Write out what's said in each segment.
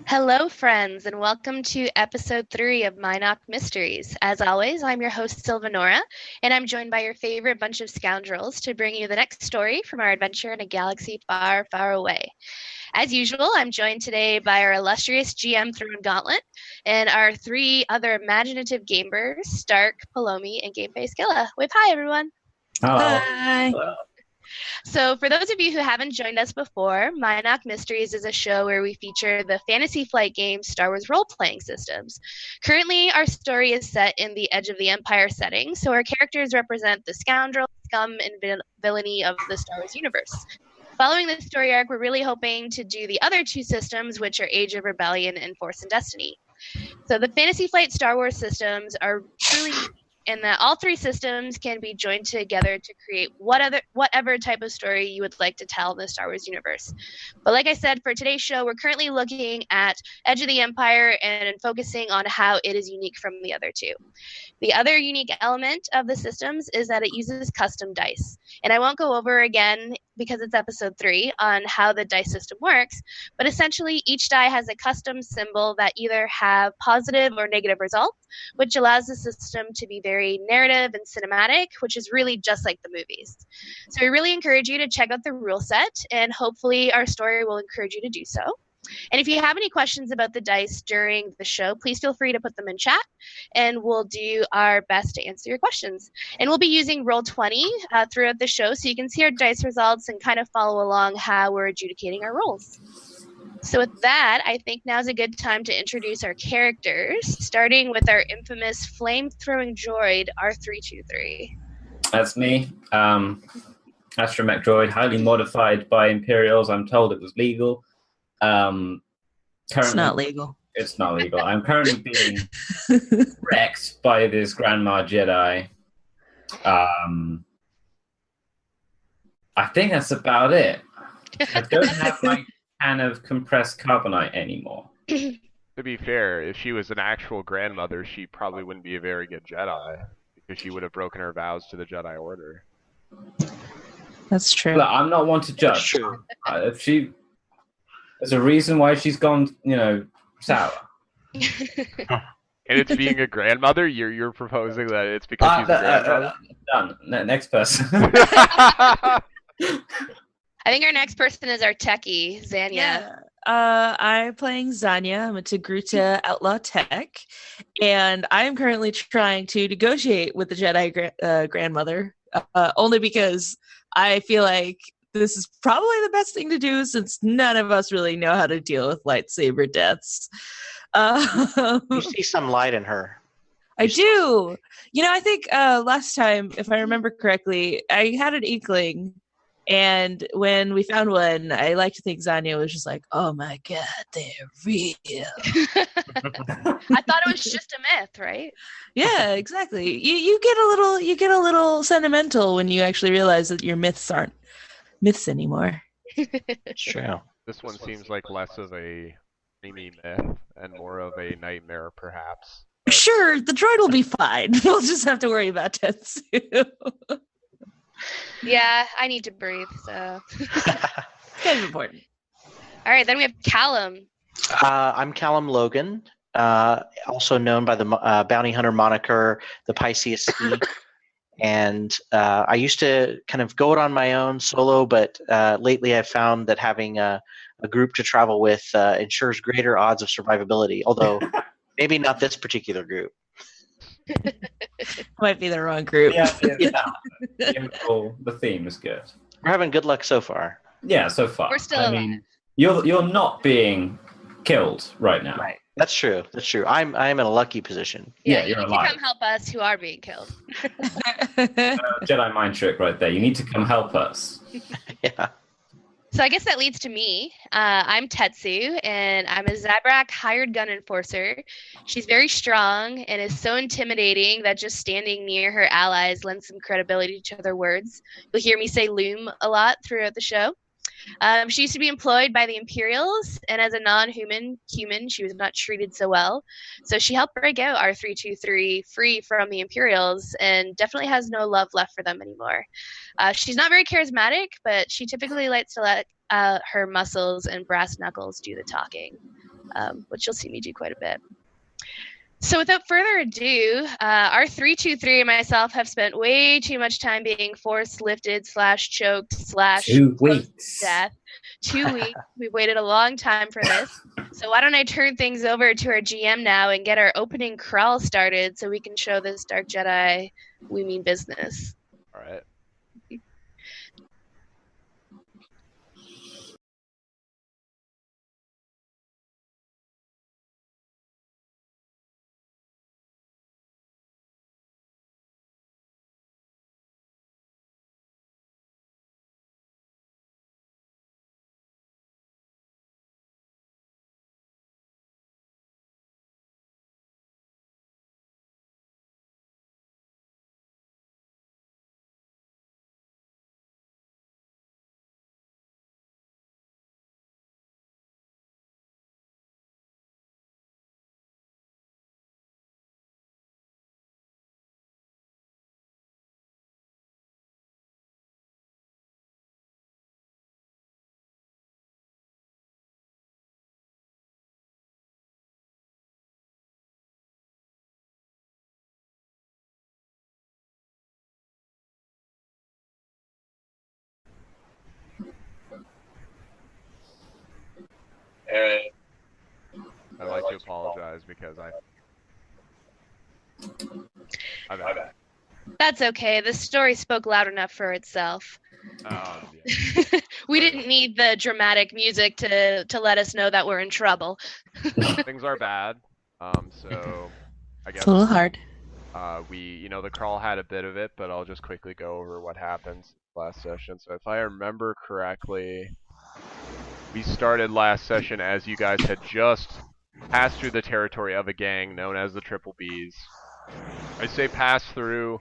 Hello, friends, and welcome to episode 3 of Mynock Mysteries. As always, I'm your host, Sylvanora, and I'm joined by your favorite bunch of scoundrels to bring you the next story from our adventure in a galaxy far, far away. As usual, I'm joined today by our illustrious GM Throne Gauntlet and our 3 other imaginative gamers, Stark, Palomi, and GameFaceKilla. Wave hi, everyone. Hello. Hi. Hello. So, for those of you who haven't joined us before, Mynock Mysteries is a show where we feature the Fantasy Flight game Star Wars role-playing systems. Currently, our story is set in the Edge of the Empire setting, so our characters represent the scoundrel, scum, and villainy of the Star Wars universe. Following this story arc, we're really hoping to do the other 2 systems, which are Age of Rebellion and Force and Destiny. So the Fantasy Flight Star Wars systems are truly unique in that all 3 systems can be joined together to create whatever type of story you would like to tell in the Star Wars universe. But like I said, for today's show, we're currently looking at Edge of the Empire and focusing on how it is unique from the other 2. The other unique element of the systems is that it uses custom dice. And I won't go over again, because it's episode 3, on how the dice system works, but essentially each die has a custom symbol that either have positive or negative results, which allows the system to be very narrative and cinematic, which is really just like the movies. So we really encourage you to check out the rule set, and hopefully our story will encourage you to do so. And if you have any questions about the dice during the show, please feel free to put them in chat, and we'll do our best to answer your questions. And we'll be using Roll20 throughout the show, so you can see our dice results and kind of follow along how we're adjudicating our rolls. So with that, I think now's a good time to introduce our characters, starting with our infamous flame-throwing droid, R323. That's me. Astromech Droid, highly modified by Imperials. I'm told it was legal. It's not legal. It's not legal. I'm currently being wrecked by this Grandma Jedi. I think that's about it. I don't have my can of compressed carbonite anymore. To be fair, if she was an actual grandmother, she probably wouldn't be a very good Jedi, because she would have broken her vows to the Jedi Order. That's true. Look, I'm not one to judge. If there's a reason why she's gone, sour. And it's being a grandmother? You're proposing that it's because she's a grandmother? Done. Next person. I think our next person is our techie, Xanya. Yeah. I'm playing Xanya. I'm a Togruta Outlaw tech, and I'm currently trying to negotiate with the Jedi grandmother, only because I feel like this is probably the best thing to do, since none of us really know how to deal with lightsaber deaths. You see some light in her. I do. I think last time, if I remember correctly, I had an inkling. And when we found one, I like to think Xanya was just like, "Oh my god, they're real." I thought it was just a myth, right? Yeah, exactly. You get a little sentimental when you actually realize that your myths aren't myths anymore. True. This one seems like less of a dreamy myth and more of a nightmare, perhaps. Sure, the droid will be fine. We'll just have to worry about Tetsu. Yeah, I need to breathe, so. Kind of important. All right, then we have Calum. I'm Calum Lohgun, also known by the bounty hunter moniker, the Pisces Ski. And I used to kind of go it on my own solo, but lately I've found that having a group to travel with ensures greater odds of survivability, although maybe not this particular group. Might be the wrong group. Yeah. The theme is good. We're having good luck so far. Yeah, so far. We're still alive. You're not being killed right now. Right. That's true. I'm in a lucky position. Yeah, you're you need alive. to come help us who are being killed. Jedi mind trick right there. You need to come help us. Yeah. So I guess that leads to me. I'm Tetsu, and I'm a Zabrak hired gun enforcer. She's very strong and is so intimidating that just standing near her allies lends some credibility to their words. You'll hear me say loom a lot throughout the show. She used to be employed by the Imperials, and as a non-human, she was not treated so well. So she helped break out R323 free from the Imperials, and definitely has no love left for them anymore. She's not very charismatic, but she typically likes to let her muscles and brass knuckles do the talking. which you'll see me do quite a bit. So without further ado, our 323 and myself have spent way too much time being force lifted / choked / 2 weeks. death. 2 weeks. We've waited a long time for this. So why don't I turn things over to our GM now and get our opening crawl started so we can show this Dark Jedi we mean business. All right. I'd like to apologize because I'm bad. That's okay. The story spoke loud enough for itself. Yeah. We didn't need the dramatic music to let us know that we're in trouble. Things are bad. So I guess It's a little hard. the crawl had a bit of it, but I'll just quickly go over what happens last session. So if I remember correctly, we started last session as you guys had just passed through the territory of a gang known as the Triple Bs. I say pass through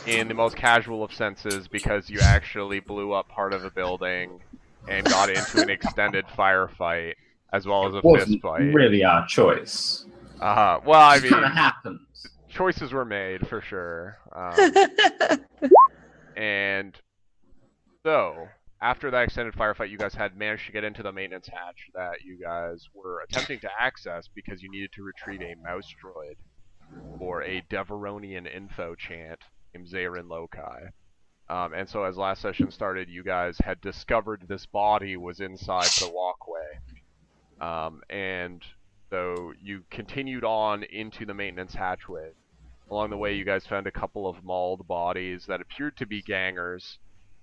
in the most casual of senses because you actually blew up part of a building and got into an extended firefight as well as a fist fight. Really our choice. Well, I mean, kind of happened. Choices were made for sure. And so, after that extended firefight, you guys had managed to get into the maintenance hatch that you guys were attempting to access because you needed to retrieve a mouse droid for a Deveronian info chant named Zarin Lokai. And so as last session started, you guys had discovered this body was inside the walkway. And so you continued on into the maintenance hatchway. Along the way, you guys found a couple of mauled bodies that appeared to be gangers,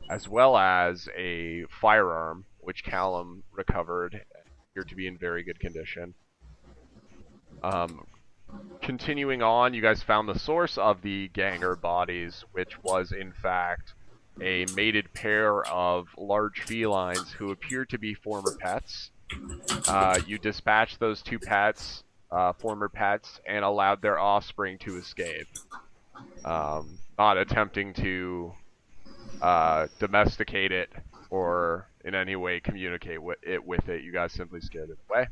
as well as a firearm, which Calum recovered, appeared to be in very good condition. Continuing on, you guys found the source of the ganger bodies, which was in fact a mated pair of large felines who appeared to be former pets. You dispatched those two pets, former pets, and allowed their offspring to escape. Not attempting to domesticate it or in any way communicate with it. You guys simply scared it away.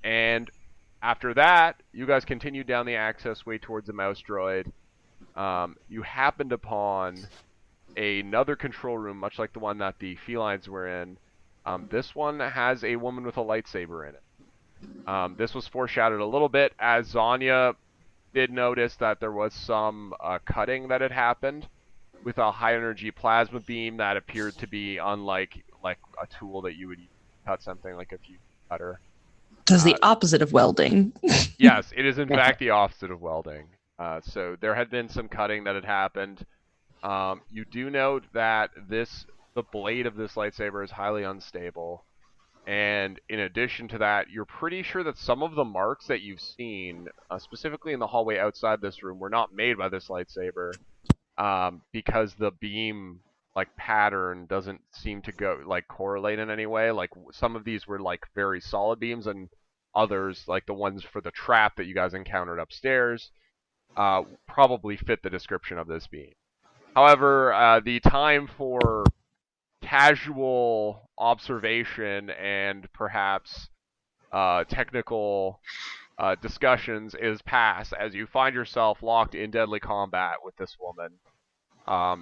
And after that, you guys continued down the access way towards the mouse droid. You happened upon another control room, much like the one that the felines were in. This one has a woman with a lightsaber in it. This was foreshadowed a little bit as Xanya did notice that there was some cutting that had happened with a high energy plasma beam that appeared to be unlike a tool that you would use to cut something like a fuse cutter. Does the opposite of welding. Yes, it is in fact the opposite of welding. So there had been some cutting that had happened. You do note that the blade of this lightsaber is highly unstable. And in addition to that, you're pretty sure that some of the marks that you've seen, specifically in the hallway outside this room, were not made by this lightsaber, because the beam pattern doesn't seem to go correlate in any way. Some of these were very solid beams, and others, like the ones for the trap that you guys encountered upstairs, probably fit the description of this beam. However, the time for casual observation and perhaps technical discussions is past as you find yourself locked in deadly combat with this woman.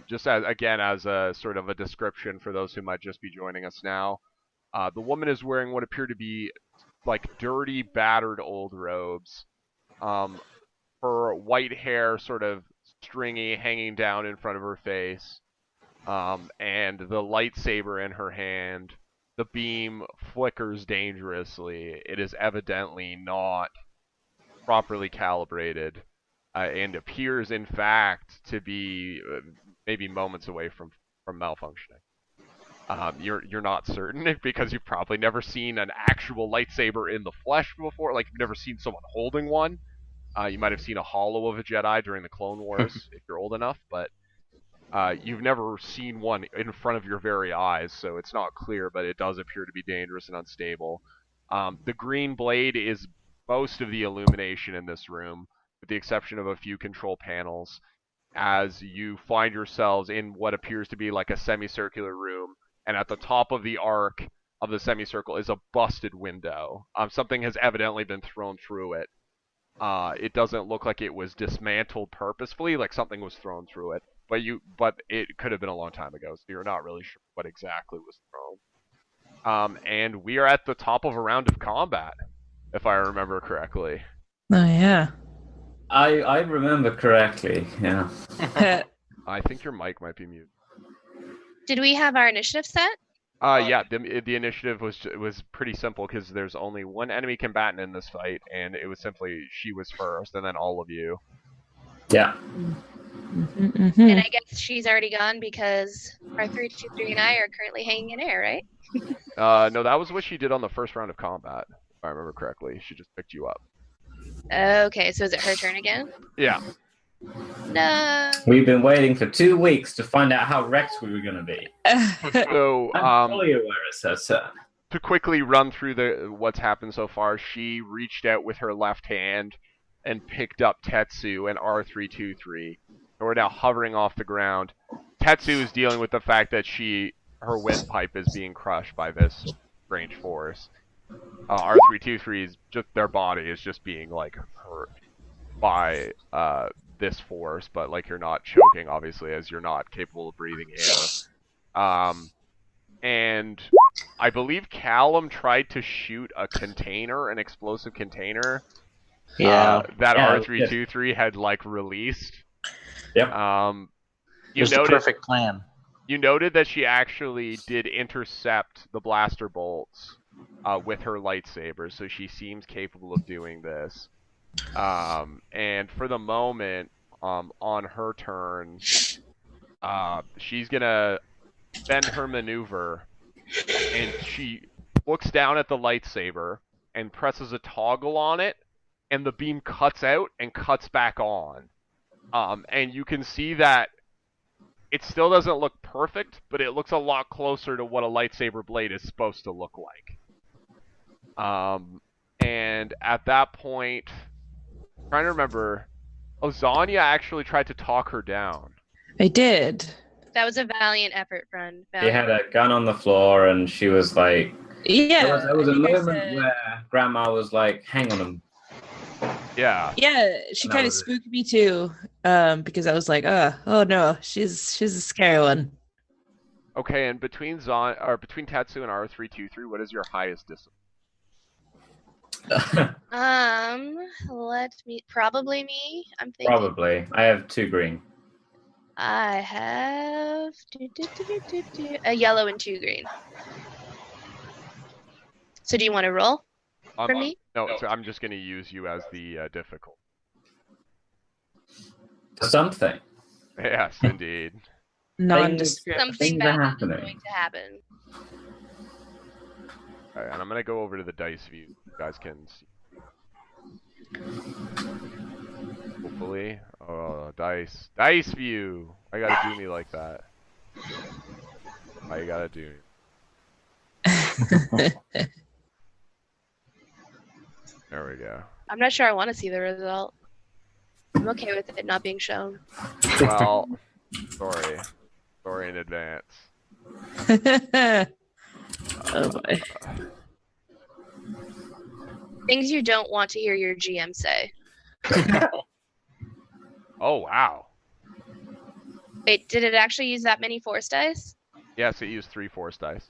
Just as a sort of a description for those who might just be joining us now, the woman is wearing what appear to be like dirty, battered old robes. Her white hair sort of stringy, hanging down in front of her face. And the lightsaber in her hand. The beam flickers dangerously. It is evidently not properly calibrated, and appears, in fact, to be maybe moments away from malfunctioning. You're not certain because you've probably never seen an actual lightsaber in the flesh before. Like, you've never seen someone holding one. You might have seen a holo of a Jedi during the Clone Wars if you're old enough, but you've never seen one in front of your very eyes, so it's not clear, but it does appear to be dangerous and unstable. The green blade is most of the illumination in this room, with the exception of a few control panels, as you find yourselves in what appears to be like a semicircular room, and at the top of the arc of the semicircle is a busted window. Something has evidently been thrown through it. It doesn't look like it was dismantled purposefully, like something was thrown through it. But it could have been a long time ago, so you're not really sure what exactly was thrown. And we are at the top of a round of combat, if I remember correctly. Oh yeah. I remember correctly. Yeah. I think your mic might be muted. Did we have our initiative set? Yeah. The initiative was pretty simple because there's only one enemy combatant in this fight, and it was simply she was first, and then all of you. Yeah. And I guess she's already gone because our 323 and I are currently hanging in air, right? No, that was what she did on the first round of combat, if I remember correctly. She just picked you up. Okay, so is it her turn again? Yeah. No. We've been waiting for 2 weeks to find out how wrecked we were going to be. So, I'm fully aware it's her turn. To quickly run through what's happened so far, she reached out with her left hand and picked up Tetsu and R323. We're now hovering off the ground. Tetsu is dealing with the fact that her windpipe is being crushed by this strange force. R323 is just, their body is just being like hurt by this force, but like you're not choking, obviously, as you're not capable of breathing air. And I believe Calum tried to shoot a container, an explosive container. Yeah. That Yeah, R323 had like released. Yep. It was the perfect plan. You noted that she actually did intercept the blaster bolts with her lightsaber, so she seems capable of doing this. And for the moment, on her turn, she's gonna bend her maneuver, and she looks down at the lightsaber and presses a toggle on it, and the beam cuts out and cuts back on. And you can see that it still doesn't look perfect, but it looks a lot closer to what a lightsaber blade is supposed to look like. And at that point, I'm trying to remember, Xanya actually tried to talk her down. I did. That was a valiant effort, friend. She had a gun on the floor, and she was like... Yeah. There was a moment where Grandma was like, hang on him. Yeah. Yeah, she kind of spooked me too, because I was like, oh no, she's a scary one. Okay, and between Tetsu and R323, what is your highest discipline? Probably me. I'm thinking. Probably. I have 2 green. I have a yellow and 2 green. So do you want to roll for me? No, so I'm just going to use you as the difficult. Something. Yes, indeed. Nondescript. Something bad is going to happen. Alright, and I'm going to go over to the dice view. You guys can see. Hopefully. Oh, dice. Dice view! I gotta do me like that. I gotta do me. There we go. I'm not sure I want to see the result. I'm okay with it not being shown. Well, sorry. Sorry in advance. Oh boy. Things you don't want to hear your GM say. Oh, wow. Wait, did it actually use that many force dice? Yes, it used 3 force dice.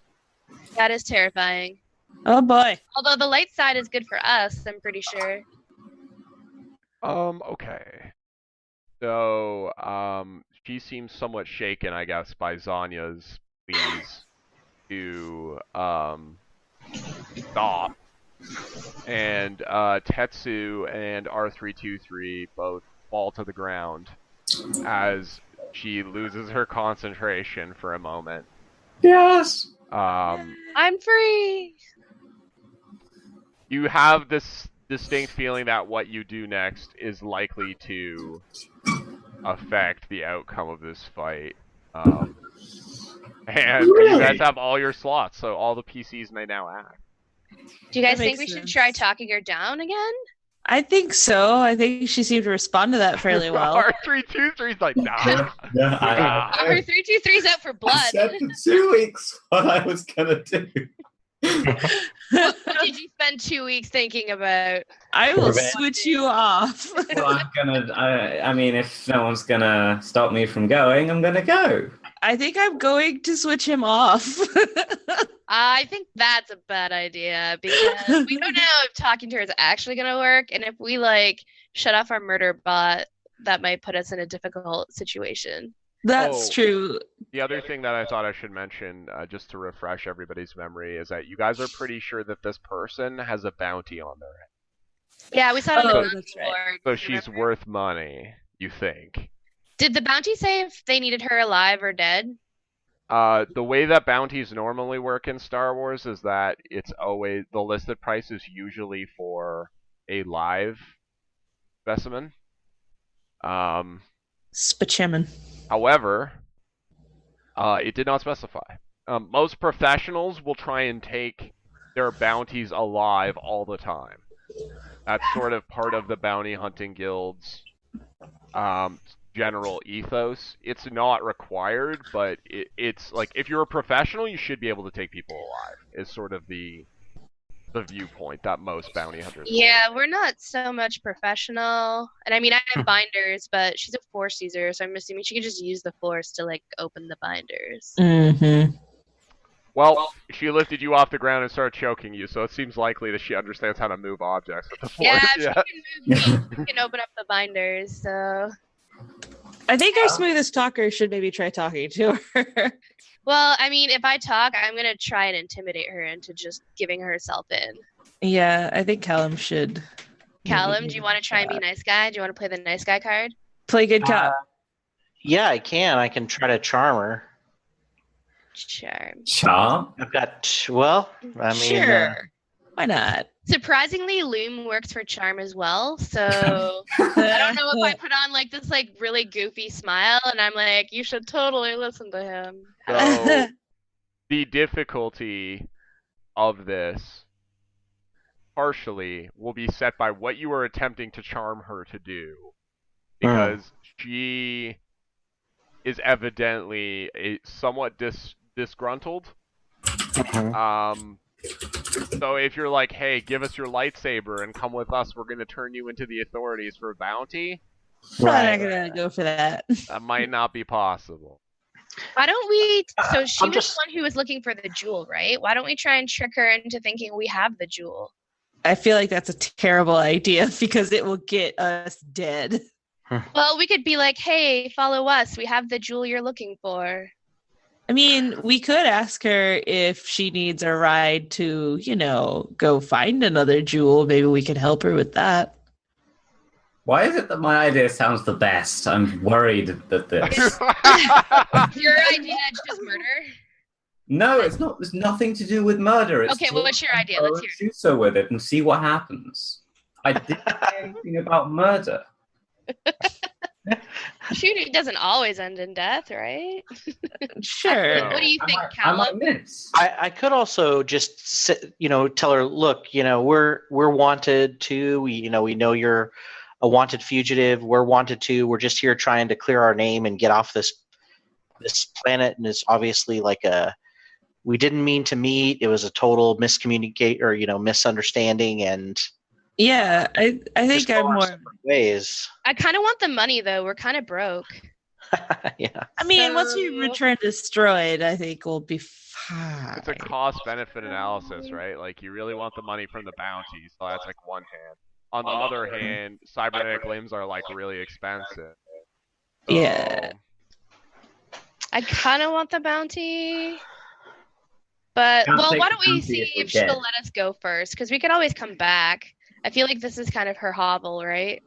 That is terrifying. Oh boy. Although the light side is good for us, I'm pretty sure. Okay. So, she seems somewhat shaken, I guess, by Xanya's pleas to, stop. And, Tetsu and R323 both fall to the ground as she loses her concentration for a moment. Yes. I'm free. You have this distinct feeling that what you do next is likely to affect the outcome of this fight. And you guys have all your slots, so all the PCs may now act. Do you guys That think makes we should sense. try talking her down again? I think so. I think she seemed to respond to that fairly well. R323's like, nah. Yeah, Her 323's out for I blood. said for 2 weeks what I was gonna do. What did you spend 2 weeks thinking about? I will Revenge. switch you off. Well, I mean, if no one's gonna stop me from going, I'm gonna go. I think I'm going to switch him off. I think that's a bad idea because we don't know if talking to her is actually going to work. And if we shut off our murder bot, that might put us in a difficult situation. That's true. The other thing that I thought I should mention, just to refresh everybody's memory, is that you guys are pretty sure that this person has a bounty on their head. Yeah, we saw it on the Oh, bounty that's right. board. So she's remember? worth money, you think. Did the bounty say if they needed her alive or dead? The way that bounties normally work in Star Wars is that it's always the listed price is usually for a live specimen. Spachemin. However, it did not specify. Most professionals will try and take their bounties alive all the time. That's sort of part of the bounty hunting guild's general ethos. It's not required, but it's like if you're a professional, you should be able to take people alive. Is sort of the viewpoint that most bounty hunters. Yeah, we're not so much professional. And I mean, I have binders, but she's a force user, so I'm assuming she can just use the force to open the binders. Mm-hmm. Well, she lifted you off the ground and started choking you, so it seems likely that she understands how to move objects with the force. Yeah, if she can move me, she can open up the binders. So, I think our smoothest talker should maybe try talking to her. well, I mean, if I talk, I'm gonna try and intimidate her into just giving herself in. Yeah, I think Calum should. Calum, do you want to try and be nice guy? Do you want to play the nice guy card? Play good cop. Yeah, I can. I can try to charm her. Charm. Charm? I've got, well, I mean, Sure. Why not? Surprisingly, Loom works for charm as well. So I don't know if I put on this really goofy smile and I'm like, you should totally listen to him. So the difficulty of this partially will be set by what you are attempting to charm her to do, because she is evidently somewhat disgruntled. So if you're like, hey, give us your lightsaber and come with us, we're going to turn you into the authorities for a bounty, I'm not gonna go for that. that might not be possible. Why don't we? So she I'm was just- the one who was looking for the jewel, right? Why don't we try and trick her into thinking we have the jewel? I feel like that's a terrible idea because it will get us dead. Well, we could be like, hey, follow us. We have the jewel you're looking for. I mean, we could ask her if she needs a ride to, go find another jewel. Maybe we could help her with that. Why is it that my idea sounds the best? I'm worried that this. Your idea is just murder? No, it's not. There's nothing to do with murder. It's Okay, well, what's your idea? Let's hear it. Shoot her with it and see what happens. I didn't say anything about murder. Shooting doesn't always end in death, right? Sure. What do you think, I might Calum? miss. I could also just tell her, look, we're wanted too. We know you're a wanted fugitive. We're wanted too. We're just here trying to clear our name and get off this planet. And it's obviously we didn't mean to meet. It was a total miscommunicate or misunderstanding. And Yeah, I think just go I'm our more. separate ways. I kind of want the money, though. We're kind of broke. Yeah. I mean, once we return destroyed, I think we'll be fine. It's a cost-benefit analysis, right? Like, you really want the money from the bounty, so that's like one hand. On the other hand, cybernetic limbs are like really expensive. So... Yeah. I kind of want the bounty. But, Can't well, take why the don't we bounty see if we're if she'll dead. let us go first? Because we could always come back. I feel like this is kind of her hovel, right?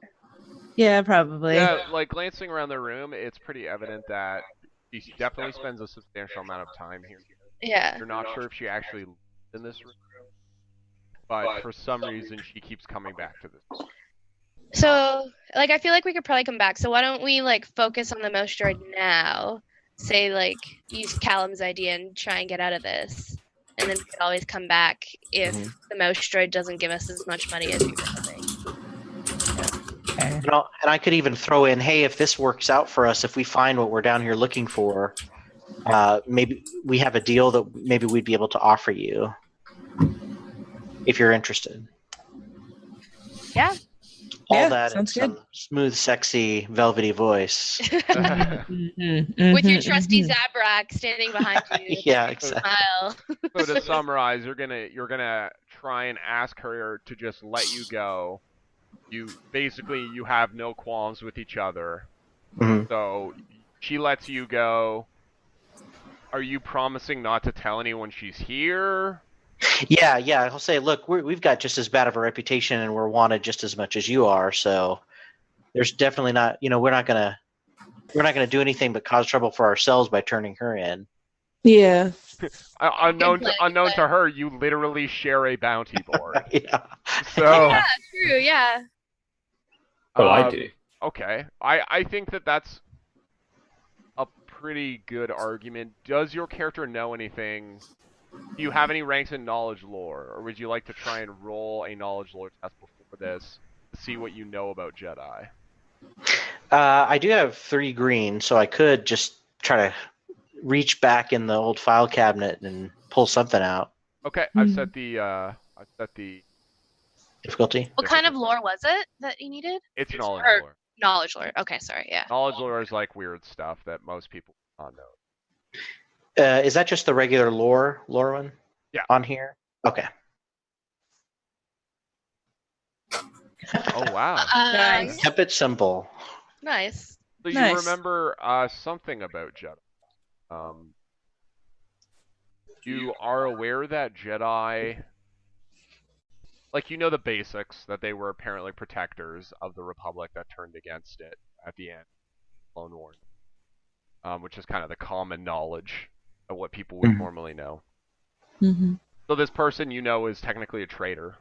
Yeah, probably. Yeah, like glancing around the room, it's pretty evident that she definitely spends a substantial amount of time here. Yeah. You're not sure if she actually lives in this room, but for some reason she keeps coming back to this. So, like, I feel like we could probably come back. So why don't we, like, focus on the most droid now? Say, like, use Calum's idea and try and get out of this. And then we could always come back if the most droid doesn't give us as much money as we were hoping. Okay. And I could even throw in, hey, if this works out for us, if we find what we're down here looking for, maybe we have a deal that maybe we'd be able to offer you if you're interested. Yeah. All that in sounds good. some smooth, sexy, velvety voice. With your trusty Zabrak standing behind you. Yeah, exactly. Smile. So to summarize, you're gonna try and ask her to just let you go. You have no qualms with each other. Mhm. So she lets you go. Are you promising not to tell anyone she's here? Yeah. I'll say, look, we've got just as bad of a reputation, and we're wanted just as much as you are. So there's definitely not, we're not gonna do anything but cause trouble for ourselves by turning her in. Yeah. Unknown to her, you literally share a bounty board. Yeah. So Yeah, true, yeah. Oh, I do. Okay, I think that's a pretty good argument. Does your character know anything? Do you have any ranks in knowledge lore, or would you like to try and roll a knowledge lore test before this to see what you know about Jedi? I do have 3 green, so I could just try to reach back in the old file cabinet and pull something out. Okay, I've set the Difficulty? What kind of lore was it that you needed? it's knowledge Or- lore. Knowledge lore. Okay, sorry, yeah. Knowledge lore is like weird stuff that most people do not know. Is that just the regular lore one? Yeah. On here? Okay. Oh wow. Nice. Kept it simple. Nice. So you Nice. remember something about Jedi. You are aware that Jedi, like, you know the basics, that they were apparently protectors of the Republic that turned against it at the end, Clone Wars, which is kind of the common knowledge of what people would normally know. Mm-hmm. So this person you know is technically a traitor,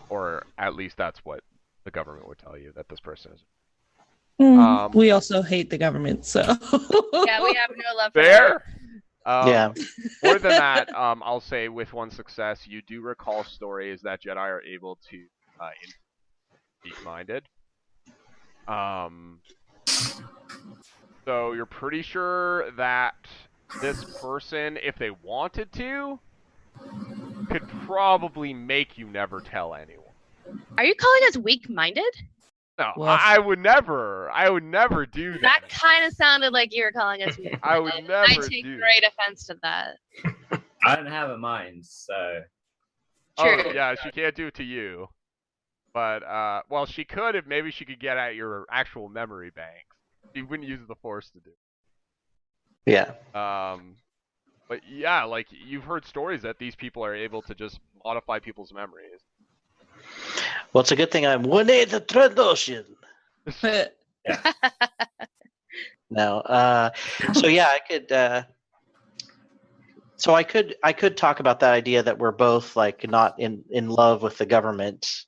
or at least that's what the government would tell you that this person is. We also hate the government, so. Yeah, we have no love for Fair. Yeah. More than that, I'll say with one success, you do recall stories that Jedi are able to weak-minded. So you're pretty sure that this person, if they wanted to, could probably make you never tell anyone. Are you calling us weak-minded? No, Well- I would never do that. That kind of sounded like you were calling us weak-minded. I would I never take do great offense to that. I don't have a mind, so True. Oh, yeah, she can't do it to you. But, well, she could if maybe she could get at your actual memory bank. She wouldn't use the Force to do it. Yeah. But yeah, like, you've heard stories that these people are able to just modify people's memories. Well, it's a good thing I'm 1A the Trandoshan. No. So yeah, I could talk about that idea that we're both like not in love with the government,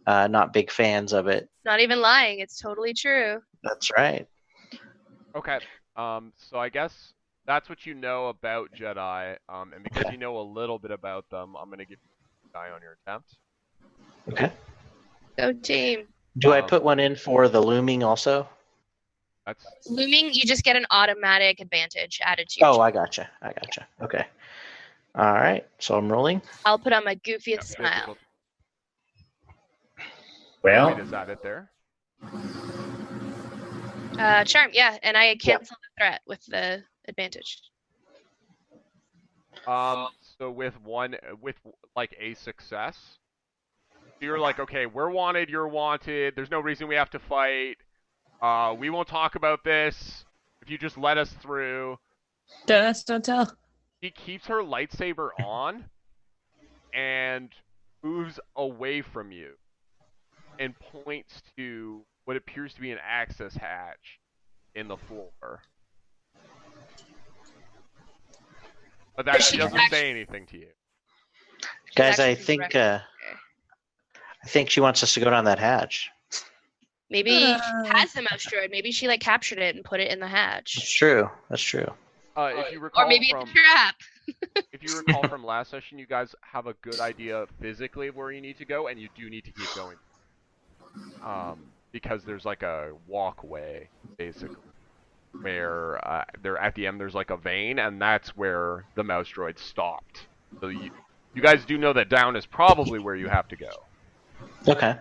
not big fans of it. Not even lying. It's totally true. That's right. Okay, so I guess that's what you know about Jedi, and because you know a little bit about them, I'm going to give you a die on your attempt. Okay. Go team. Do I put one in for the looming also? That's Looming, you just get an automatic advantage added to your Oh, I gotcha. Okay. All right. So I'm rolling. I'll put on my goofiest smile. Wait, well, is that it there? Charm, yeah, and I cancel the threat with the advantage. So with like a success, you're like, okay, we're wanted, you're wanted. There's no reason we have to fight. We won't talk about this if you just let us through. Don't ask, don't tell. She keeps her lightsaber on and moves away from you and points to what appears to be an access hatch in the floor. But that she doesn't say anything to you. Guys, I think she wants us to go down that hatch. Maybe she has the mouse droid. Maybe she like captured it and put it in the hatch. That's true. That's true. If you recall or maybe it's a trap. If you recall from last session, you guys have a good idea physically of where you need to go, and you do need to keep going. Because there's like a walkway, basically, where there at the end there's like a vein, and that's where the mouse droid stopped. So you guys do know that down is probably where you have to go. Okay.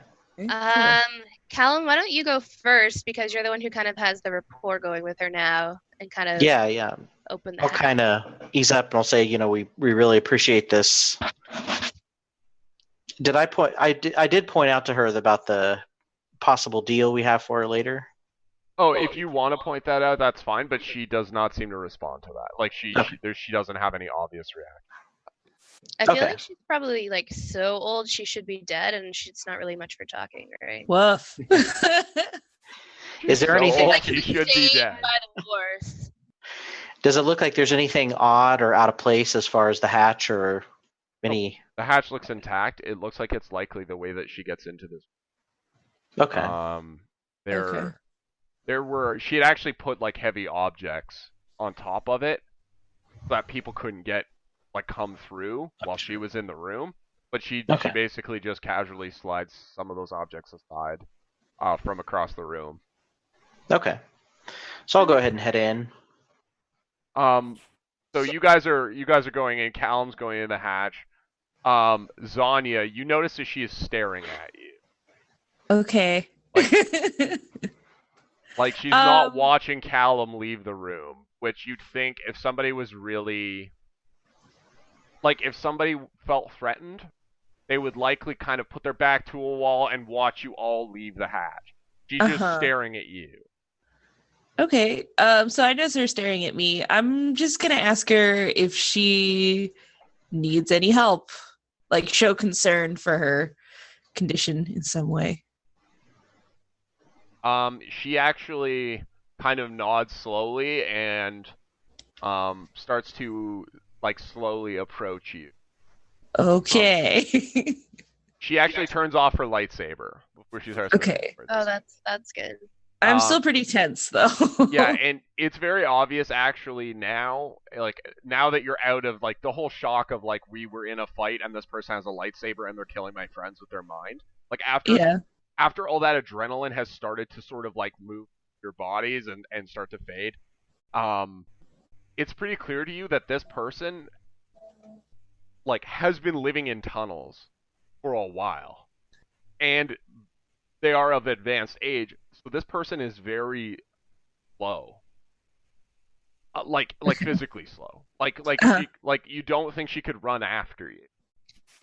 Calum, why don't you go first, because you're the one who kind of has the rapport going with her now, and kind of open that. I'll kind of ease up and I'll say, we really appreciate this. I did point out to her about the possible deal we have for her later. Oh, if you want to point that out, that's fine, but she does not seem to respond to that. Like she doesn't have any obvious reaction. I feel like she's probably like so old she should be dead, and she's not really much for talking, right? Woof. Is there anything like she should be dead? By the Force. Does it look like there's anything odd or out of place as far as the hatch or any? The hatch looks intact. It looks like it's likely the way that she gets into this. Okay. She had actually put like heavy objects on top of it so that people couldn't come through while she was in the room, but she basically just casually slides some of those objects aside from across the room. Okay, so I'll go ahead and head in. So you guys are going in. Calum's going in the hatch. Xanya, you notice that she is staring at you. Okay. Like she's not watching Calum leave the room, which you'd think if somebody was really if somebody felt threatened, they would likely kind of put their back to a wall and watch you all leave the hatch. She's just staring at you. Okay, so I notice her staring at me. I'm just gonna ask her if she needs any help, like show concern for her condition in some way. She actually kind of nods slowly and starts to slowly approach you. Okay. She actually turns off her lightsaber before she starts. Okay. Oh, that's good. I'm still pretty tense though. Yeah, and it's very obvious actually now, now that you're out of the whole shock of we were in a fight and this person has a lightsaber and they're killing my friends with their mind. After all that adrenaline has started to sort of move your bodies and start to fade, it's pretty clear to you that this person has been living in tunnels for a while, and they are of advanced age. So this person is very slow, physically slow. You don't think she could run after you.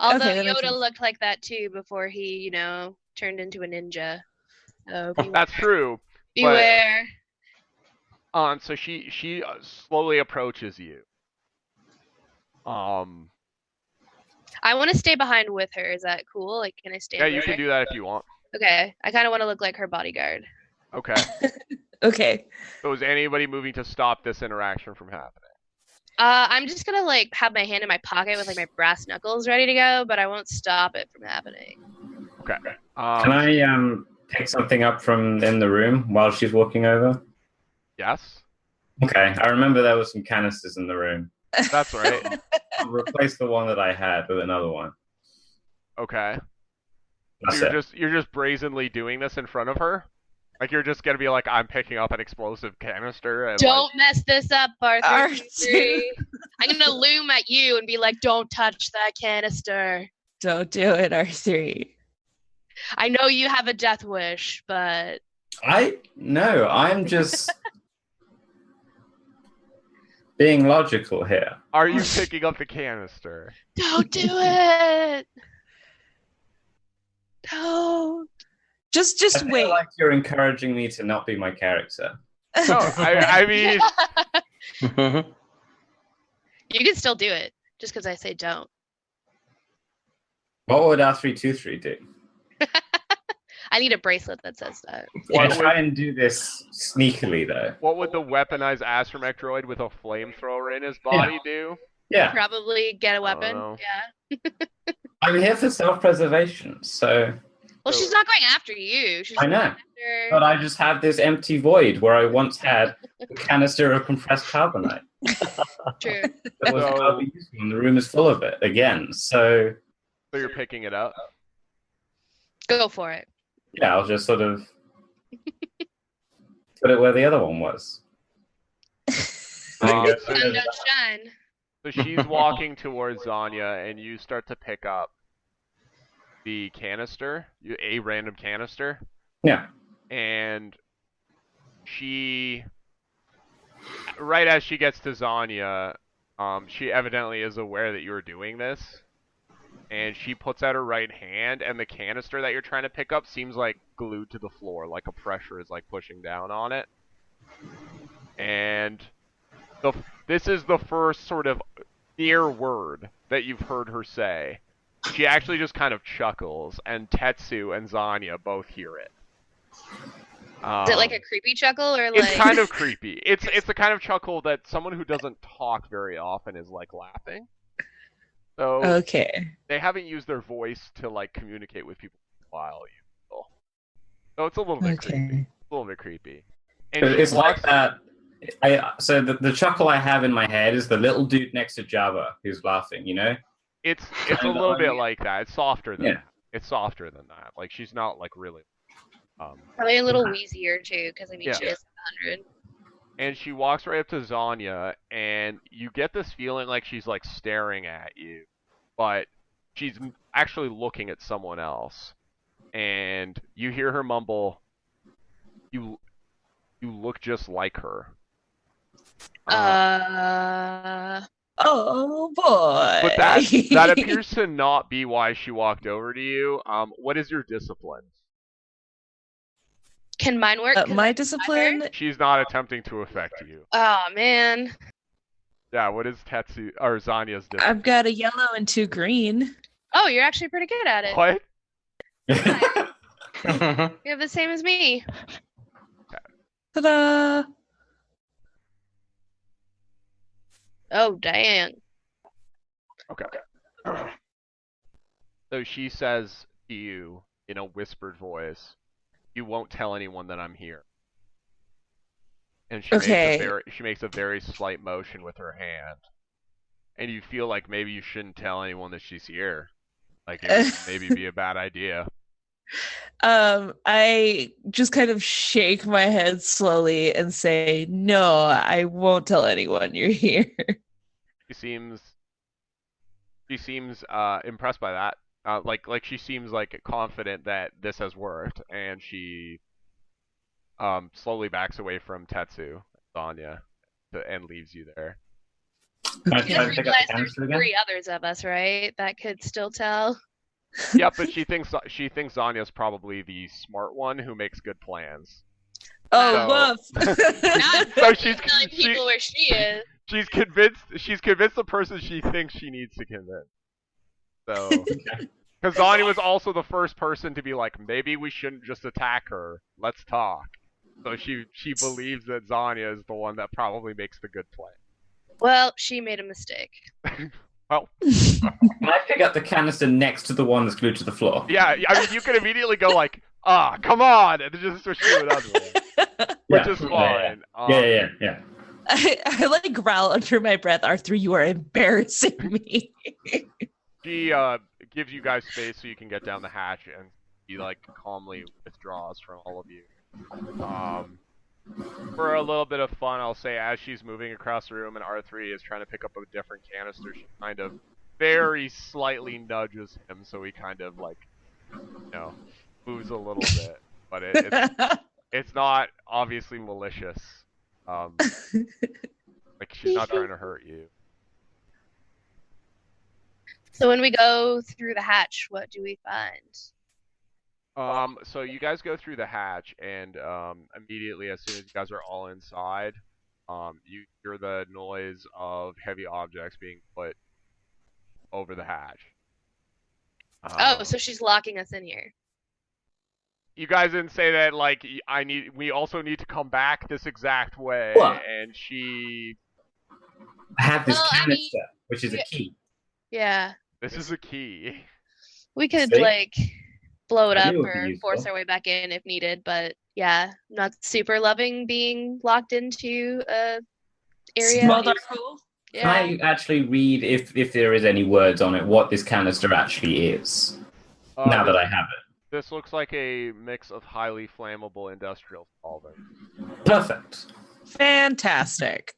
Although Yoda looked like that too before he, turned into a ninja. So that's true. Beware. So she slowly approaches you. I want to stay behind with her. Is that cool? Can I stay? Yeah, you can do that if you want. Okay, I kind of want to look like her bodyguard. Okay. Okay. So is anybody moving to stop this interaction from happening? I'm just gonna have my hand in my pocket with my brass knuckles ready to go, but I won't stop it from happening. Okay. Can I pick something up from in the room while she's walking over? Yes. Okay. I remember there were some canisters in the room. That's right. I'll replace the one that I had with another one. Okay. So you're just brazenly doing this in front of her? You're just gonna be I'm picking up an explosive canister and don't mess this up, Arthur. I'm gonna loom at you and be don't touch that canister. Don't do it, R3. I know you have a death wish, but No, I'm just being logical here. Are you picking up the canister? Don't do it. Don't. Just I feel wait. like you're encouraging me to not be my character. No, I mean, You can still do it, just because I say don't. What would R323 do? I need a bracelet that says that. I try and do this sneakily, though. what would the weaponized Astromech droid with a flamethrower in his body do? Yeah, Probably get a weapon. know. Yeah. I'm here for self-preservation, so Well, she's not going after you. She's I know. going after... But I just have this empty void where I once had a canister of compressed carbonite. True. That was So- hardly useful, and the room is full of it again. So So you're picking it up? Go for it. yeah, I'll just sort of put it where the other one was. Um, Go so, Sun don't shine. so she's walking towards Xanya, and you start to pick up the canister, a random canister, Yeah. and she, right as she gets to Xanya, she evidently is aware that you're doing this, and she puts out her right hand, and the canister that you're trying to pick up seems like glued to the floor, like a pressure is like pushing down on it. And this is the first sort of near word that you've heard her say. She actually just kind of chuckles, and Tetsu and Xanya both hear it. Is it like a creepy chuckle or like? It's kind of creepy. It's the kind of chuckle that someone who doesn't talk very often is like laughing. So Okay. they haven't used their voice to like communicate with people in a while. So it's a little bit creepy. Okay. A little bit creepy. And It's she like walks- that. So the chuckle I have in my head is the little dude next to Jabba who's laughing, you know? It's a Kinda little bit like- like that. It's softer than Yeah. that. It's softer than that. Like she's not like really. Probably a little wheezier too, because I mean Yeah. she is 100. And she walks right up to Xanya, and you get this feeling like she's like staring at you, but she's actually looking at someone else. And you hear her mumble, "You look just like her." Oh boy. But that appears to not be why she walked over to you. What is your discipline? Can mine work? 'Cause My I'm discipline. She's not attempting to affect you. Oh man. Yeah, what is Tetsu or Zanya's discipline? I've got a yellow and 2 green. Oh, you're actually pretty good at it. What? You have the same as me. Ta-da! Oh, dang. Okay. So she says to you in a whispered voice, "You won't tell anyone that I'm here." And she makes a very slight motion with her hand. And you feel like maybe you shouldn't tell anyone that she's here. Like it would maybe be a bad idea. I just kind of shake my head slowly and say, "No, I won't tell anyone you're here." She seems impressed by that. Like she seems like confident that this has worked, and she slowly backs away from Tetsu, Xanya, and leaves you there. Can I You try just to pick up realize the there's canister again? 3 others of us, right? That could still tell. Yeah, but she thinks Zanya's probably the smart one who makes good plans. Oh, woof! Not So she's telling people where she is. she's convinced the person she thinks she needs to convince. So, because Xanya was also the first person to be like, maybe we shouldn't just attack her. Let's talk. So she believes that Xanya is the one that probably makes the good play. Well, she made a mistake. Well, Can I pick up the canister next to the one that's glued to the floor? yeah, I mean, you could immediately go like, come on, and just switch to another one, which is fine. Yeah. I like growl under my breath, "R3, you are embarrassing me." She gives you guys space so you can get down the hatch, and he like calmly withdraws from all of you. For a little bit of fun, I'll say as she's moving across the room and R3 is trying to pick up a different canister, she kind of very slightly nudges him, so he kind of like, moves a little bit. But It's not obviously malicious. Like she's not trying to hurt you. So when we go through the hatch, what do we find? So you guys go through the hatch, and immediately, as soon as you guys are all inside, you hear the noise of heavy objects being put over the hatch. Oh, so she's locking us in here. You guys didn't say that. Like, we also need to come back this exact way, What? and she. I have this Well, I canister, mean, which is a key. Yeah. This is the key. We could See? like blow it I up knew it would be or useful. force our way back in if needed, but yeah, not super loving being locked into a area. Small dark hole. Can Yeah. I actually read, if there is any words on it, what this canister actually is? Now that I have it. This looks like a mix of highly flammable industrial solvent. Perfect. Fantastic.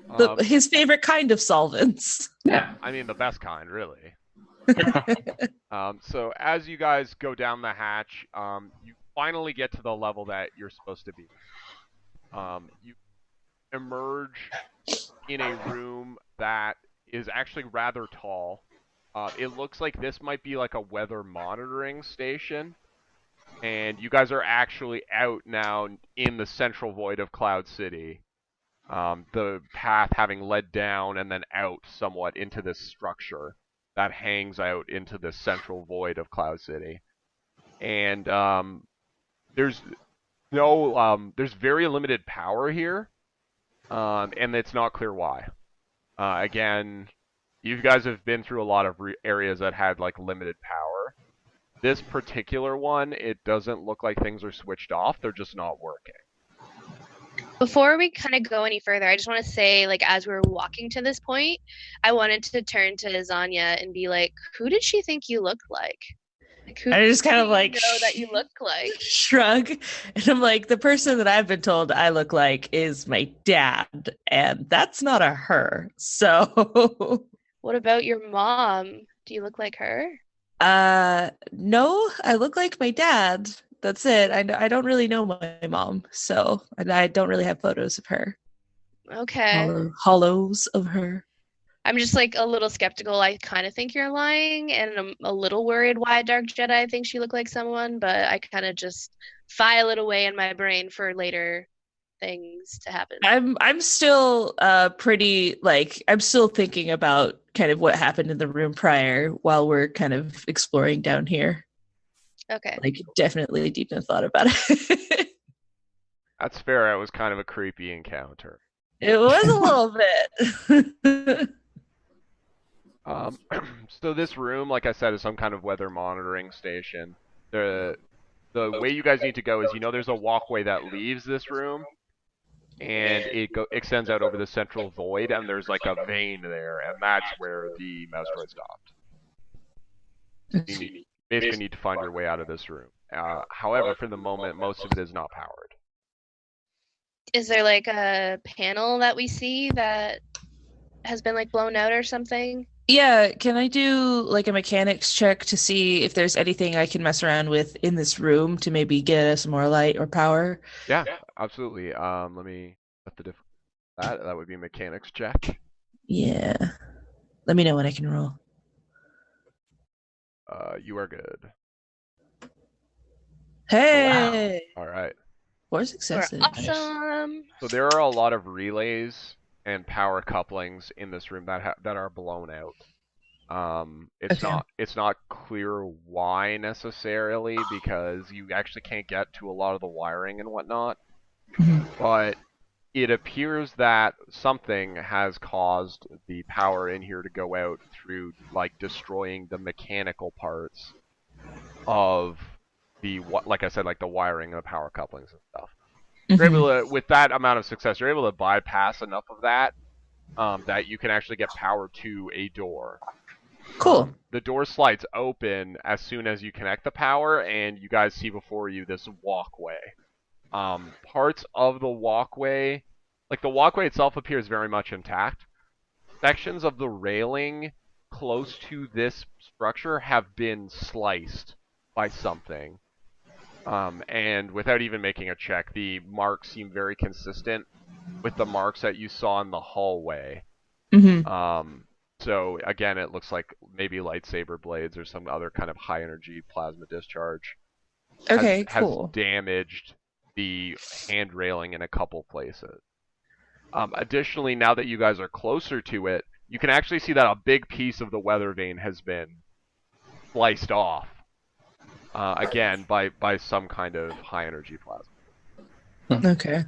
Um, His favorite kind of solvents. Yeah. I mean, the best kind, really. So as you guys go down the hatch, you finally get to the level that you're supposed to be. You emerge in a room that is actually rather tall. It looks like this might be like a weather monitoring station. And you guys are actually out now in the central void of Cloud City. The path having led down and then out somewhat into this structure that hangs out into the central void of Cloud City. And there's very limited power here, and it's not clear why. Again, you guys have been through a lot of areas that had like limited power. This particular one, it doesn't look like things are switched off. They're just not working. Before we kind of go any further, I just want to say, like, as we were walking to this point, I wanted to turn to Xanya and be like, who did she think you looked like? Who I just kind do of you like know that you look like? shrug, and I'm like, the person that I've been told I look like is my dad, and that's not a her. So, What about your mom? Do you look like her? no, I look like my dad. That's it. I don't really know my mom, so and I don't really have photos of her. Okay. Hollows of her. I'm just like a little skeptical. I kind of think you're lying, and I'm a little worried why Dark Jedi thinks you look like someone, but I kind of just file it away in my brain for later things to happen. I'm still pretty like I'm still thinking about kind of what happened in the room prior while we're kind of exploring down here. Okay. Like definitely deep in thought about it. That's fair. It was kind of a creepy encounter. It was a little bit. So this room, like I said, is some kind of weather monitoring station. The way you guys need to go is, there's a walkway that leaves this room, and it extends out over the central void, and there's like a vein there, and that's where the mouse droid stopped. You basically need to find your way out of this room. However, for the moment, most of it is not powered. Is there like a panel that we see that has been like blown out or something? Yeah, can I do like a mechanics check to see if there's anything I can mess around with in this room to maybe get us more light or power? Yeah, absolutely. Let me set the difference. That would be a mechanics check. Yeah. Let me know when I can roll. You are good. Hey! All right. 4 We're successes. awesome. So there are a lot of relays and power couplings in this room that are blown out. It's not clear why necessarily, because you actually can't get to a lot of the wiring and whatnot. But it appears that something has caused the power in here to go out through like destroying the mechanical parts of the, like I said, like the wiring and the power couplings and stuff. You're able to, with that amount of success, you're able to bypass enough of that that you can actually get power to a door. Cool. The door slides open as soon as you connect the power, and you guys see before you this walkway. Parts of the walkway, like the walkway itself, appears very much intact. Sections of the railing close to this structure have been sliced by something. And without even making a check, the marks seem very consistent with the marks that you saw in the hallway. So again, it looks like maybe lightsaber blades or some other kind of high energy plasma discharge Okay, has cool. damaged the hand railing in a couple places. Additionally, now that you guys are closer to it, you can actually see that a big piece of the weather vane has been sliced off. Again, by some kind of high energy plasma. Okay.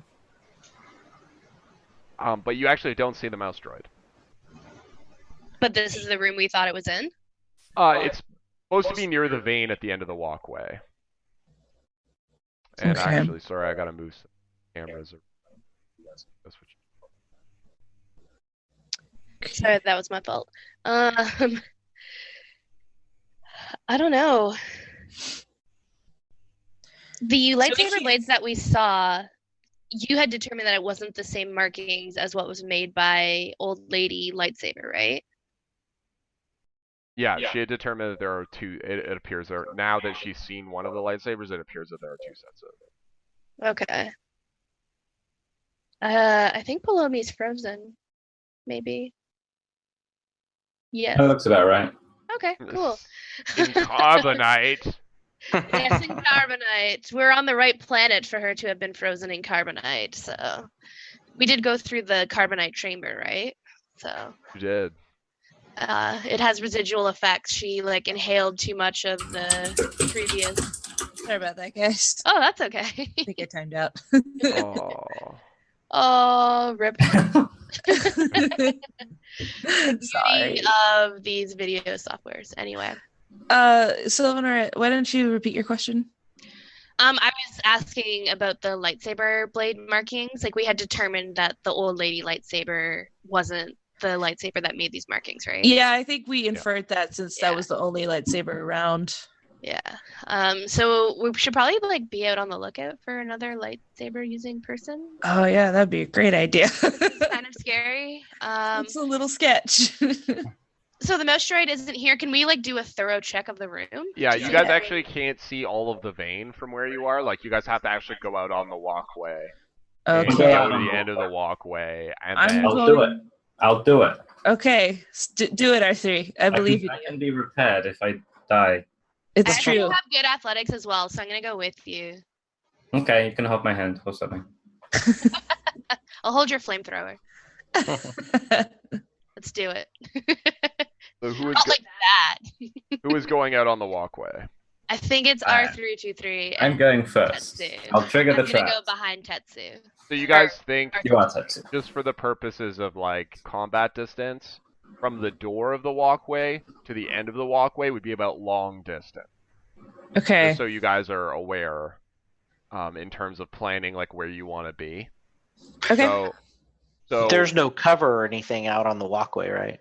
But you actually don't see the mouse droid. But this is the room we thought it was in? It's supposed to be near the vein at the end of the walkway. And Okay. actually, sorry, I gotta move some cameras. That's what Sorry, that was my fault. I don't know. The lightsaber blades that we saw, you had determined that it wasn't the same markings as what was made by Old Lady Lightsaber, right? Yeah, she had determined that there are two. It appears there now that she's seen one of the lightsabers. It appears that there are two sets of. Okay. I think Paulomi's frozen. Maybe. Yes. That looks about right. Okay, cool. In carbonite. Yes, in carbonite. We're on the right planet for her to have been frozen in carbonite. So we did go through the carbonite chamber, right? So You did. it has residual effects. She inhaled too much of the previous. Sorry about that, guys. Oh, that's okay. I think I timed out. Oh. Oh, rip. Sorry. Beauty of these video softwares. Anyway. Sylvanora, why don't you repeat your question? I was asking about the lightsaber blade markings. We had determined that the old lady lightsaber wasn't the lightsaber that made these markings, right? Yeah, I think we inferred that since that was the only lightsaber around. Yeah. So we should probably be out on the lookout for another lightsaber using person. Oh yeah, that'd be a great idea. Kind of scary. It's a little sketch. So the mouse droid isn't here. Can we do a thorough check of the room? Yeah, you guys actually can't see all of the vein from where you are. You guys have to actually go out on the walkway. And Okay. go to the end of the walkway, and then I'll do it. Okay, do it, R3. I believe you. I can be repaired if I die. It's I true. have good athletics as well, so I'm gonna go with you. Okay, you can hold my hand or something. I'll hold your flamethrower. Let's do it. So who is Not like that. who is going out on the walkway? I think it's R323. I'm going first. Tetsu. I'll trigger the I'm gonna trap. go behind Tetsu. So you guys think, You are Tetsu. just for the purposes of combat distance, from the door of the walkway to the end of the walkway would be about long distance. Okay. Just so you guys are aware, in terms of planning where you want to be. Okay. So There's no cover or anything out on the walkway, right?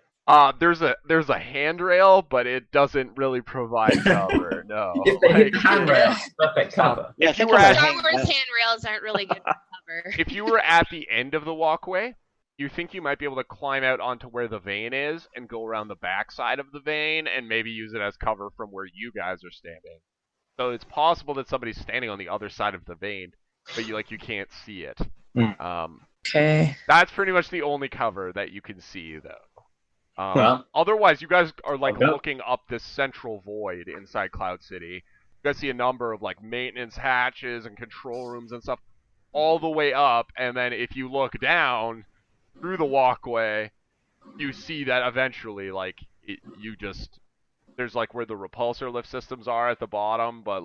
there's a handrail, but it doesn't really provide cover. No. If they hit handrail, perfect cover. Yeah, If you think were about Star it. Wars handrails aren't really good for cover. If you were at the end of the walkway, you think you might be able to climb out onto where the vein is and go around the back side of the vein and maybe use it as cover from where you guys are standing. So it's possible that somebody's standing on the other side of the vein, but you can't see it. Okay. That's pretty much the only cover that you can see, though. Well, Otherwise, you guys are Okay. looking up this central void inside Cloud City. You guys see a number of maintenance hatches and control rooms and stuff all the way up, and then if you look down through the walkway, you see that eventually, there's where the repulsor lift systems are at the bottom, but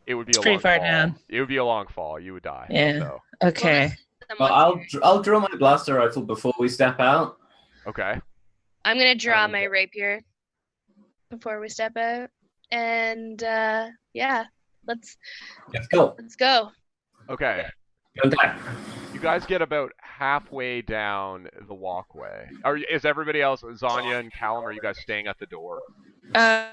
it would be It's a pretty long far fall. down. It would be a long fall. You would die. Yeah. So. Okay. well, I'll draw my blaster rifle before we step out. Okay. I'm gonna draw my rapier before we step out, and let's go. let's go. Okay. Go down. You guys get about halfway down the walkway. Is everybody else, Xanya and Calum, are you guys staying at the door? Yeah,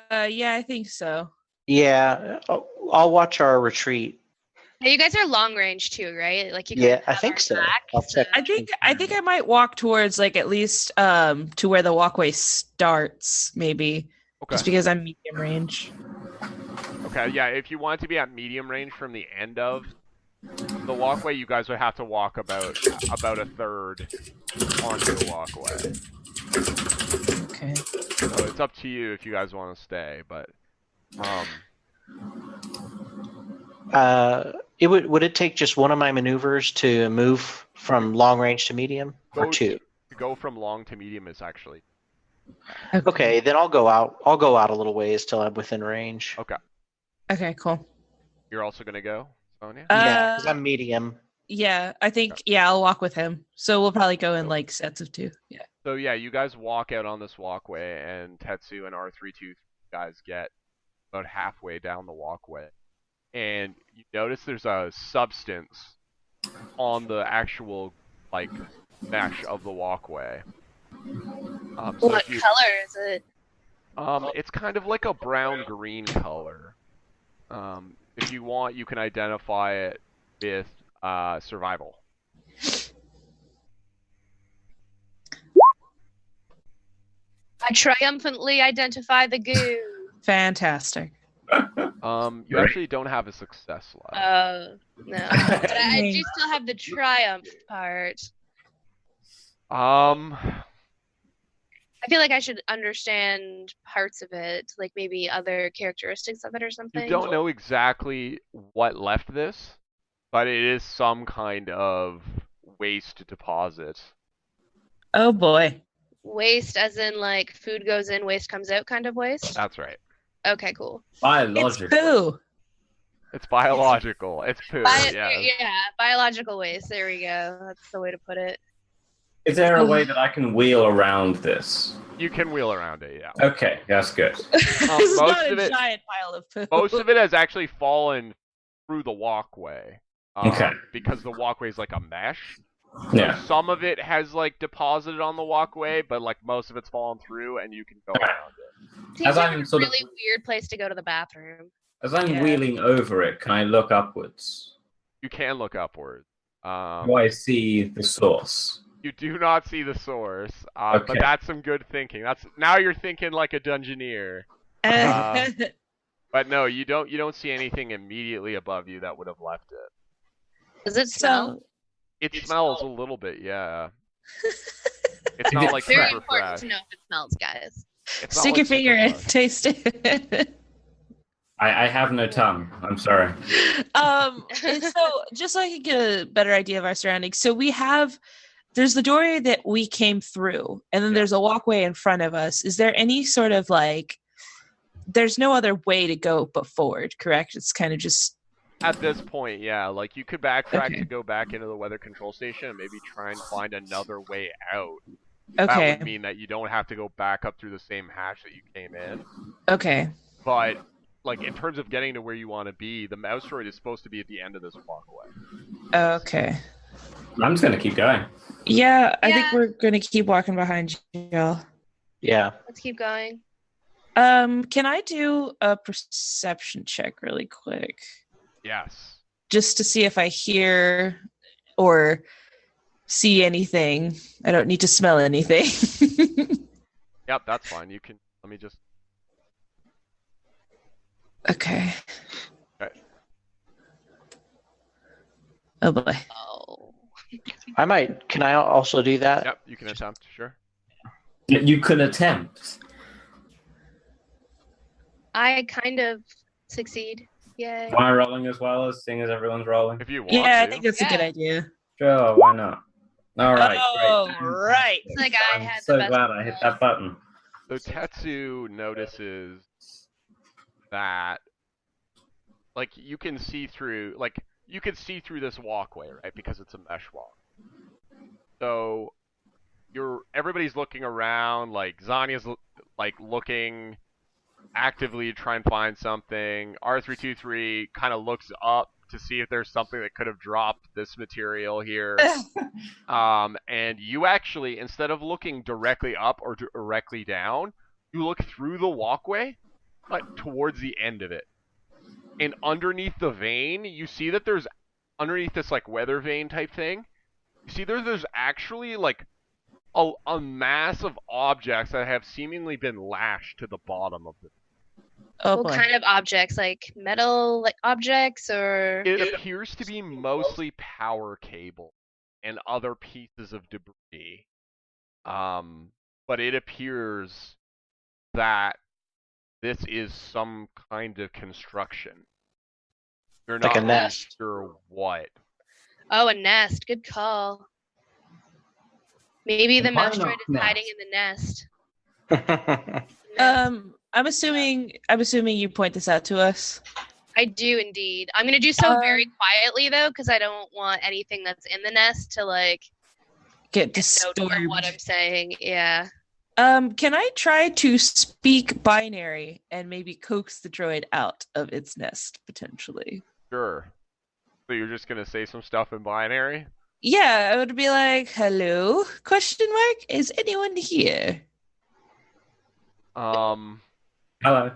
I think so. Yeah, I'll watch our retreat. Now, you guys are long range too, right? You Yeah, can I have think our so. back, I'll check. I think I might walk towards at least to where the walkway starts, maybe. Okay. Just because I'm medium range. Okay, yeah, if you want to be at medium range from the end of the walkway, you guys would have to walk about a third onto the walkway. Okay. So it's up to you if you guys want to stay, but Would it take just one of my maneuvers to move from long range to medium, or two? To go from long to medium is actually Okay, then I'll go out. I'll go out a little ways till I'm within range. okay. Okay, cool. You're also gonna go, Sonia? Yeah, because I'm medium. Yeah, I think I'll walk with him. So we'll probably go in like sets of 2. Yeah. So yeah, you guys walk out on this walkway, and Tetsu and R323 guys get about halfway down the walkway, and you notice there's a substance on the actual like mesh of the walkway. So What color is it? It's kind of like a brown-green color. If you want, you can identify it with survival. I triumphantly identify the goo. Fantastic. You actually don't have a success left. Oh, no. But I do still have the triumph part. I feel like I should understand parts of it, like maybe other characteristics of it or something. You don't know exactly what left this, but it is some kind of waste deposit. Oh boy. Waste as in like food goes in, waste comes out kind of waste? That's right. Okay, cool. Biological. It's poo. It's biological. It's poo. Yeah. Yeah, biological waste. There we go. That's the way to put it. Is there a way that I can wheel around this? You can wheel around it, yeah. Okay, that's good. It's most not of a it- giant pile of poo. Most of it has actually fallen through the walkway. Okay. Because the walkway is like a mesh. Yeah. Some of it has like deposited on the walkway, but like most of it's fallen through, and you can go around it. Seems As like I'm a sort of- really weird place to go to the bathroom. As I'm Yeah. wheeling over it, can I look upwards? You can look upward. Do I see the source? You do not see the source, Okay. but that's some good thinking. Now you're thinking like a dungeoneer. But no, you don't see anything immediately above you that would have left it. Does it smell? So, It smells a little bit, yeah. It's not like Very super important fresh. to know if it smells, guys. It's not stick like your super finger in, fresh. taste it. I have no tongue. I'm sorry. And so just so I can get a better idea of our surroundings. So there's the doorway that we came through, and then there's a walkway in front of us. Is there any sort of like, there's no other way to go but forward, correct? It's kind of just... At this point, yeah, like you could backtrack Okay. to go back into the weather control station and maybe try and find another way out. Okay. That would mean that you don't have to go back up through the same hatch that you came in. Okay. But like in terms of getting to where you want to be, the mouse droid is supposed to be at the end of this walkway. Okay. I'm just going to keep going. Yeah, I think Yeah. we're going to keep walking behind y'all. Yeah. Let's keep going. Can I do a perception check really quick? Yes. Just to see if I hear or see anything. I don't need to smell anything. Yep, that's fine. You can. Let me just. Okay. Okay. Oh boy. Oh. Can I also do that? Yep, you can attempt. Sure. You can attempt. I kind of succeed. Yay. Am I rolling as well as seeing as everyone's rolling? If you want Yeah, I to. think that's a good Yeah. idea. Sure, why not? All right, Oh, great. right. It's like I I'm had so the best glad I hit that button. So Tetsu notices that, like, you can see through this walkway, right? Because it's a mesh walk. So everybody's looking around, like Xanya's like looking actively to try and find something. R323 kind of looks up to see if there's something that could have dropped this material here. And you actually, instead of looking directly up or directly down, you look through the walkway, but towards the end of it. And underneath the vein, you see that there's, underneath this like weather vane type thing, you see there's actually like a mass of objects that have seemingly been lashed to the bottom of it. Oh What boy. kind of objects? Like metal like objects or It appears to be mostly power cable and other pieces of debris. But it appears that this is some kind of construction. You're Like a not nest. sure what. Oh, a nest. Good call. Maybe the mouse droid is Mynock hiding nest. in the nest. I'm assuming you point this out to us. I do indeed. I'm gonna do so very quietly though, because I don't want anything that's in the nest to like Get note of what I'm disturbed. saying. Yeah. Can I try to speak binary and maybe coax the droid out of its nest potentially? Sure. So you're just gonna say some stuff in binary? Yeah, I would be like, "Hello? Question mark? Is anyone here?" Hello.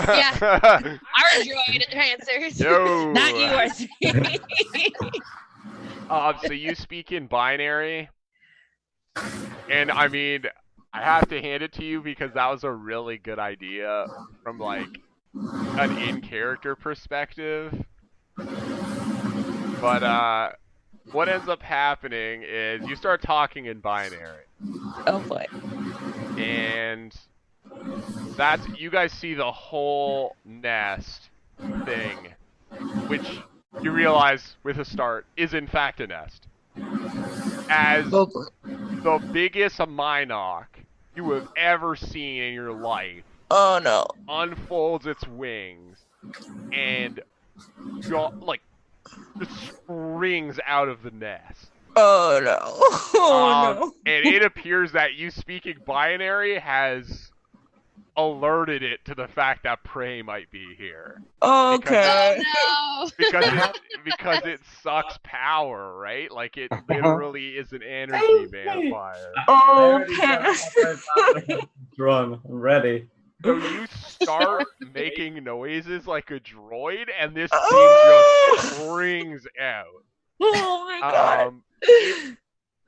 Yeah. Our droid answers. Yo. Not you, Arthur. So you speak in binary, and I mean, I have to hand it to you because that was a really good idea from like an in-character perspective. But what ends up happening is you start talking in binary, Oh boy. and that's you guys see the whole nest thing, which you realize with a start is in fact a nest. As Oh boy. the biggest Mynock you have ever seen in your life Oh no. unfolds its wings and like just springs out of the nest. Oh no. Oh no. And it appears that you speaking binary has alerted it to the fact that prey might be here. Okay. Oh Because it sucks power, right? Like it literally is an energy vampire. Okay. Drone, I'm ready. So you start making noises like a droid, and this thing just springs out. Oh my god.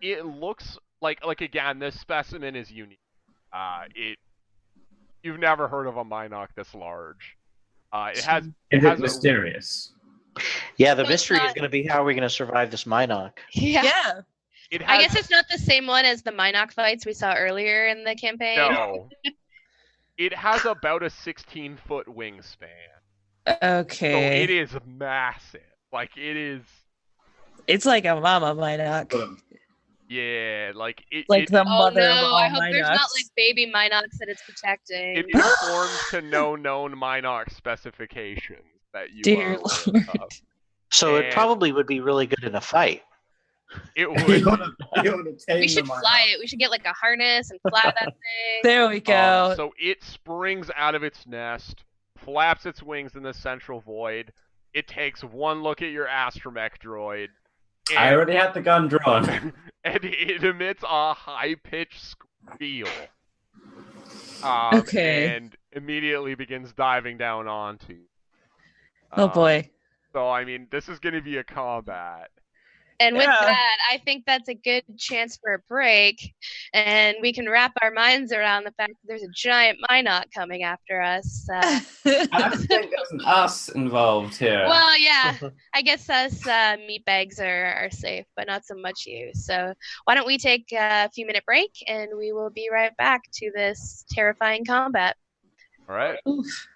It looks like again, this specimen is unique. You've never heard of a Mynock this large. It has mysterious. Yeah, the So it's mystery is not- going to be how are we going to survive this Mynock? Yeah. Yeah. It I has guess it's not the same one as the Mynock fights we saw earlier in the campaign. no. It has about a 16-foot wingspan. Okay. So it is massive. Like it is. It's like a mama Mynock. Yeah, like it. Like it, the Oh mother of no, all I hope there's not Mynocks. like baby Mynocks that it's protecting. It performs to no known Mynock specifications that you Dear are aware Lord. of. So And- it probably would be really good in a fight. It You would. wanna tame We should the fly it. We should get like a harness and fly that thing. There we go. So it springs out of its nest, flaps its wings in the central void. It takes one look at your Astromech droid, I and, already had the gun drawn. and it emits a high-pitched squeal. Okay. And immediately begins diving down onto you. Oh boy. So, I mean, this is going to be a combat. And with Yeah. that, I think that's a good chance for a break. And we can wrap our minds around the fact that there's a giant Mynock coming after us. I think there's an us involved here. Well, yeah, I guess us meatbags are safe, but not so much you. So why don't we take a few-minute break, and we will be right back to this terrifying combat. All right. Oof.